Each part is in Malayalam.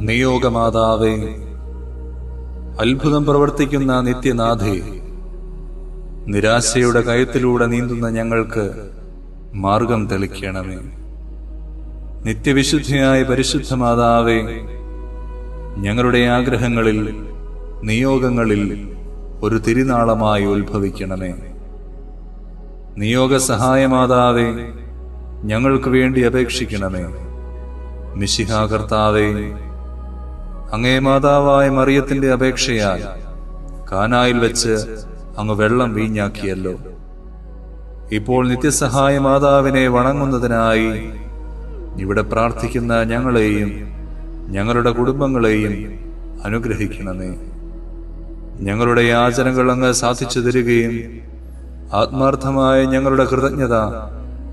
നിയോഗമാതാവേ, അത്ഭുതം പ്രവർത്തിക്കുന്ന നിത്യനാഥേ, നിരാശയുടെ കയത്തിലൂടെ നീന്തുന്ന ഞങ്ങൾക്ക് മാർഗം തെളിക്കണമേ. നിത്യവിശുദ്ധിയായ പരിശുദ്ധ മാതാവേ, ഞങ്ങളുടെ ആഗ്രഹങ്ങളിൽ, നിയോഗങ്ങളിൽ ഒരു തിരുനാളമായി ഉത്ഭവിക്കണമേ. നിയോഗ സഹായമാതാവേ, ഞങ്ങൾക്ക് വേണ്ടി അപേക്ഷിക്കണമേ. മിശിഹാ കർത്താവേ, അങ്ങേ മാതാവായ മറിയത്തിന്റെ അപേക്ഷയാൽ കാനായിൽ വെച്ച് അങ്ങ് വെള്ളം വീഞ്ഞാക്കിയല്ലോ. ഇപ്പോൾ നിത്യസഹായ മാതാവിനെ വണങ്ങുന്നതിനായി ഇവിടെ പ്രാർത്ഥിക്കുന്ന ഞങ്ങളെയും ഞങ്ങളുടെ കുടുംബങ്ങളെയും അനുഗ്രഹിക്കണമേ. ഞങ്ങളുടെ യാചനകൾ അങ്ങ് സാധിച്ചു തരികയും ആത്മാർത്ഥമായ ഞങ്ങളുടെ കൃതജ്ഞത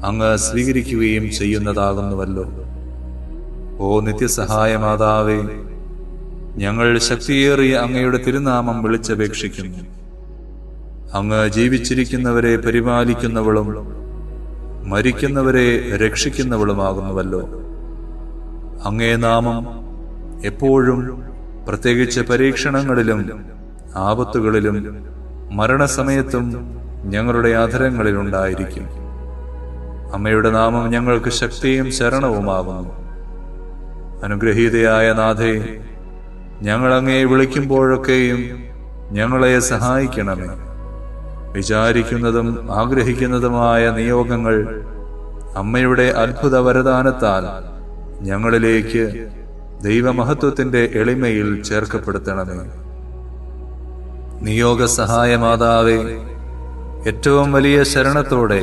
അങ്ങ് സ്വീകരിക്കുകയും ചെയ്യുന്നതാകുന്നുവല്ലോ. ഓ നിത്യസഹായ മാതാവേ, ഞങ്ങൾ ശക്തിയേറിയ അങ്ങയുടെ തിരുനാമം വിളിച്ചപേക്ഷിക്കുന്നു. അങ്ങ് ജീവിച്ചിരിക്കുന്നവരെ പരിപാലിക്കുന്നവളും മരിക്കുന്നവരെ രക്ഷിക്കുന്നവളുമാകുന്നുവല്ലോ. അങ്ങേ നാമം എപ്പോഴും, പ്രത്യേകിച്ച് പരീക്ഷണങ്ങളിലും ആപത്തുകളിലും മരണസമയത്തും ഞങ്ങളുടെ അധരങ്ങളിലുണ്ടായിരിക്കും. അമ്മയുടെ നാമം ഞങ്ങൾക്ക് ശക്തിയും ശരണവുമാകുന്നു. അനുഗ്രഹീതയായ നാഥേ, ഞങ്ങൾ അങ്ങയെ വിളിക്കുമ്പോഴൊക്കെയും ഞങ്ങളെ സഹായിക്കണമേ. വിചാരിക്കുന്നതും ആഗ്രഹിക്കുന്നതുമായ നിയോഗങ്ങൾ അമ്മയുടെ അത്ഭുത വരദാനത്താൽ ഞങ്ങളിലേക്ക് ദൈവമഹത്വത്തിന്റെ എളിമയിൽ ചേർക്കപ്പെടുത്തണമേ. നിയോഗ സഹായമാതാവേ, ഏറ്റവും വലിയ ശരണത്തോടെ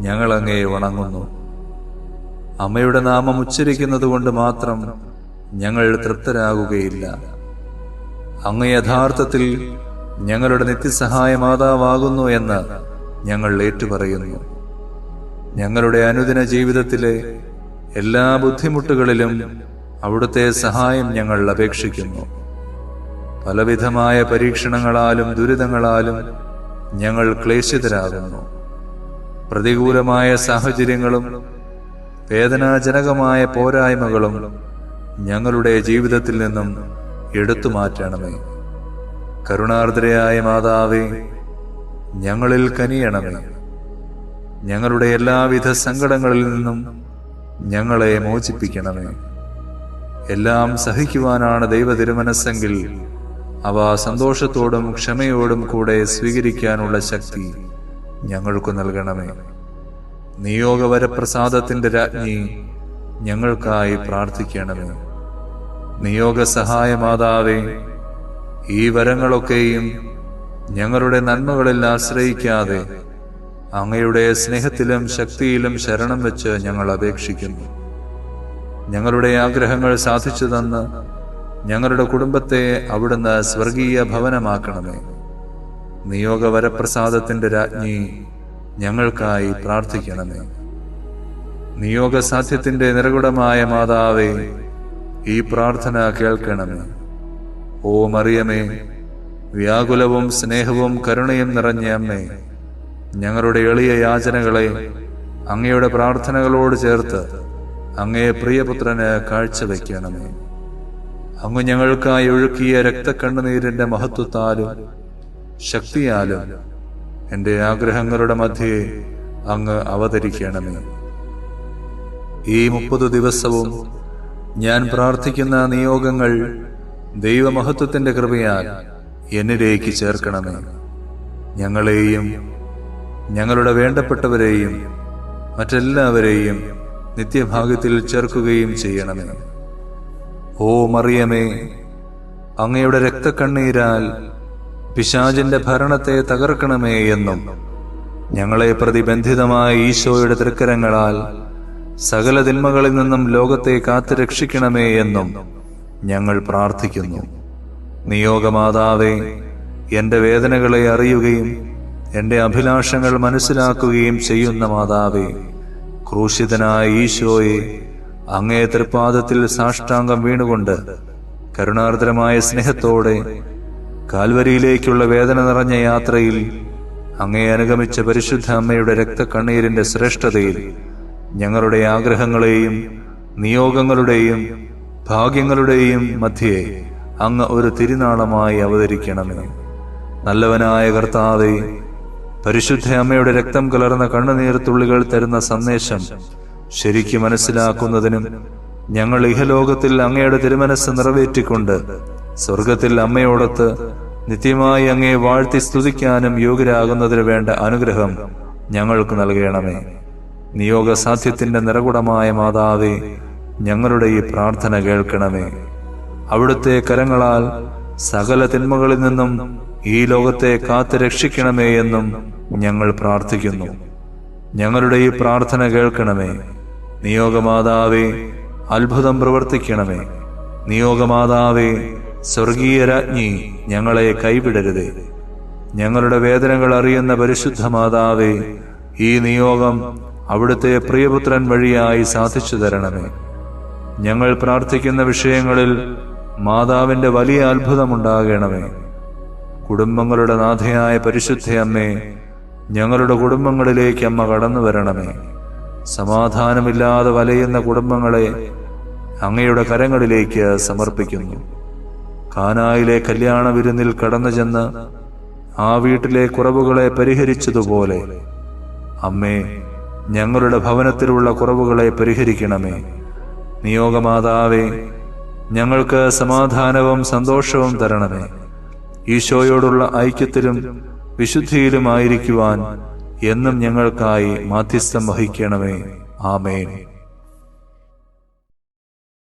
ഞങ്ങൾ അങ്ങയെ വണങ്ങുന്നു. അമ്മയുടെ നാമം ഉച്ചരിക്കുന്നത് കൊണ്ട് മാത്രം ഞങ്ങൾ തൃപ്തരാകുകയില്ല. അങ്ങ് യഥാർത്ഥത്തിൽ ഞങ്ങളുടെ നിത്യസഹായ മാതാവാകുന്നു എന്ന് ഞങ്ങൾ ഏറ്റുപറയുന്നു. ഞങ്ങളുടെ അനുദിന ജീവിതത്തിലെ എല്ലാ ബുദ്ധിമുട്ടുകളിലും അവിടുത്തെ സഹായം ഞങ്ങൾ അപേക്ഷിക്കുന്നു. പലവിധമായ പരീക്ഷണങ്ങളാലും ദുരിതങ്ങളാലും ഞങ്ങൾ ക്ലേശിതരാകുന്നു. പ്രതികൂലമായ സാഹചര്യങ്ങളും വേദനാജനകമായ പോരായ്മകളും ഞങ്ങളുടെ ജീവിതത്തിൽ നിന്നും എടുത്തു മാറ്റണമേ. കരുണാർദ്രയായ മാതാവേ, ഞങ്ങളിൽ കനിയണമേ. ഞങ്ങളുടെ എല്ലാവിധ സങ്കടങ്ങളിൽ നിന്നും ഞങ്ങളെ മോചിപ്പിക്കണമേ. എല്ലാം സഹിക്കുവാനാണ് ദൈവ തിരുമനസ്സെങ്കിൽ അവ സന്തോഷത്തോടും ക്ഷമയോടും കൂടെ സ്വീകരിക്കാനുള്ള ശക്തി ഞങ്ങൾക്ക് നൽകണമേ. നിയോഗവരപ്രസാദത്തിന്റെ രാജ്ഞി, ഞങ്ങൾക്കായി പ്രാർത്ഥിക്കണമേ. നിയോഗ സഹായ മാതാവേ, ഈ വരങ്ങളൊക്കെയും ഞങ്ങളുടെ നന്മകളിൽ ആശ്രയിക്കാതെ അങ്ങയുടെ സ്നേഹത്തിലും ശക്തിയിലും ശരണം വെച്ച് ഞങ്ങൾ അപേക്ഷിക്കുന്നു. ഞങ്ങളുടെ ആഗ്രഹങ്ങൾ സാധിച്ചു തന്ന് ഞങ്ങളുടെ കുടുംബത്തെ അവിടുന്ന് സ്വർഗീയ ഭവനമാക്കണമേ. നിയോഗവരപ്രസാദത്തിന്റെ രാജ്ഞി, ഞങ്ങൾക്കായി പ്രാർത്ഥിക്കണമേ. നിയോഗസാധ്യത്തിന്റെ നിറകുടമായ മാതാവേ, ഈ പ്രാർത്ഥന കേൾക്കണമേ. ഓ മറിയമേ, വ്യാകുലവും സ്നേഹവും കരുണയും നിറഞ്ഞ അമ്മേ, ഞങ്ങളുടെ എളിയ യാചനകളെ അങ്ങയുടെ പ്രാർത്ഥനകളോട് ചേർത്ത് അങ്ങേ പ്രിയപുത്രന് കാഴ്ചവെക്കണമേ. അങ്ങ് ഞങ്ങൾക്കായി ഒഴുക്കിയ രക്തക്കണ്ണുനീരിന്റെ മഹത്വത്താലും ശക്തിയാലും എന്റെ ആഗ്രഹങ്ങളുടെ മധ്യേ അങ്ങ് അവതരിക്കണമേ. ഈ 30 ദിവസവും ഞാൻ പ്രാർത്ഥിക്കുന്ന നിയോഗങ്ങൾ ദൈവമഹത്വത്തിന്റെ കൃപയാൽ എന്നിലേക്ക് ചേർക്കണമേ. ഞങ്ങളെയും ഞങ്ങളുടെ വേണ്ടപ്പെട്ടവരെയും മറ്റെല്ലാവരെയും നിത്യഭാഗ്യത്തിൽ ചേർക്കുകയും ചെയ്യണമേ. ഓ മറിയമേ, അങ്ങയുടെ രക്തക്കണ്ണീരാൽ പിശാചിന്റെ ഭരണത്തെ തകർക്കണമേ എന്നും ഞങ്ങളെ പ്രതിബന്ധിതമായ ഈശോയുടെ തൃക്കരങ്ങളാൽ സകല തിന്മകളിൽ നിന്നും ലോകത്തെ കാത്തു രക്ഷിക്കണമേ എന്നും ഞങ്ങൾ പ്രാർത്ഥിക്കുന്നു. നിയോഗമാതാവേ, എന്റെ വേദനകളെ അറിയുകയും എന്റെ അഭിലാഷങ്ങൾ മനസ്സിലാക്കുകയും ചെയ്യുന്ന മാതാവേ, ക്രൂശിതനായ ഈശോയെ അങ്ങേ തൃപ്പാദത്തിൽ സാഷ്ടാംഗം വീണുകൊണ്ട് കരുണാർദ്രമായ സ്നേഹത്തോടെ കാൽവരിയിലേക്കുള്ള വേദന നിറഞ്ഞ യാത്രയിൽ അങ്ങേ അനുഗമിച്ച പരിശുദ്ധ അമ്മയുടെ രക്തക്കണ്ണീരിന്റെ ശ്രേഷ്ഠതയിൽ ഞങ്ങളുടെ ആഗ്രഹങ്ങളെയും നിയോഗങ്ങളുടെയും ഭാഗ്യങ്ങളുടെയും മധ്യേ അങ്ങ് ഒരു തിരുനാളമായി അവതരിക്കണമേ. നല്ലവനായ കർത്താവേ, പരിശുദ്ധ അമ്മയുടെ രക്തം കലർന്ന കണ്ണുനീർത്തുള്ളികൾ തരുന്ന സന്ദേശം ശരിക്കും മനസ്സിലാക്കുന്നതിനും ഞങ്ങൾ ഇഹലോകത്തിൽ അങ്ങയുടെ തിരുമനസ് നിറവേറ്റിക്കൊണ്ട് സ്വർഗത്തിൽ അമ്മയോടൊത്ത് നിത്യമായി അങ്ങയെ വാഴ്ത്തി സ്തുതിക്കാനും യോഗ്യരാകുന്നതിന് വേണ്ട അനുഗ്രഹം ഞങ്ങൾക്ക് നൽകണമേ. നിയോഗസാധ്യത്തിന്റെ നിറകുടമായ മാതാവേ, ഞങ്ങളുടെ ഈ പ്രാർത്ഥന കേൾക്കണമേ. അവിടുത്തെ കരങ്ങളാൽ സകല തിന്മകളിൽ നിന്നും ഈ ലോകത്തെ കാത്തു രക്ഷിക്കണമേ എന്നും ഞങ്ങൾ പ്രാർത്ഥിക്കുന്നു. ഞങ്ങളുടെ ഈ പ്രാർത്ഥന കേൾക്കണമേ. നിയോഗമാതാവേ, അത്ഭുതം പ്രവർത്തിക്കണമേ. നിയോഗമാതാവേ, സ്വർഗീയ രാജ്ഞി, ഞങ്ങളെ കൈവിടരുതേ. ഞങ്ങളുടെ വേദനകൾ അറിയുന്ന പരിശുദ്ധ മാതാവേ, ഈ നിയോഗം അവിടുത്തെ പ്രിയപുത്രൻ വഴിയായി സാധിച്ചു തരണമേ. ഞങ്ങൾ പ്രാർത്ഥിക്കുന്ന വിഷയങ്ങളിൽ മാതാവിന്റെ വലിയ അത്ഭുതമുണ്ടാകണമേ. കുടുംബങ്ങളുടെ നാഥയായ പരിശുദ്ധ അമ്മേ, ഞങ്ങളുടെ കുടുംബങ്ങളിലേക്ക് അമ്മ കടന്നു വരണമേ. സമാധാനമില്ലാതെ വലയുന്ന കുടുംബങ്ങളെ അങ്ങയുടെ കരങ്ങളിലേക്ക് സമർപ്പിക്കുന്നു. കാനായിലെ കല്യാണ വിരുന്നിൽ കടന്നു ചെന്ന് ആ വീട്ടിലെ കുറവുകളെ പരിഹരിച്ചതുപോലെ അമ്മേ, ഞങ്ങളുടെ ഭവനത്തിലുള്ള കുറവുകളെ പരിഹരിക്കണമേ. നിയോഗമാതാവേ, ഞങ്ങൾക്ക് സമാധാനവും സന്തോഷവും തരണമേ. ഈശോയോടുള്ള ഐക്യത്തിലും വിശുദ്ധിയിലുമായിരിക്കുവാൻ എന്നും ഞങ്ങൾക്കായി മാധ്യസ്ഥം വഹിക്കണമേ. ആമേൻ.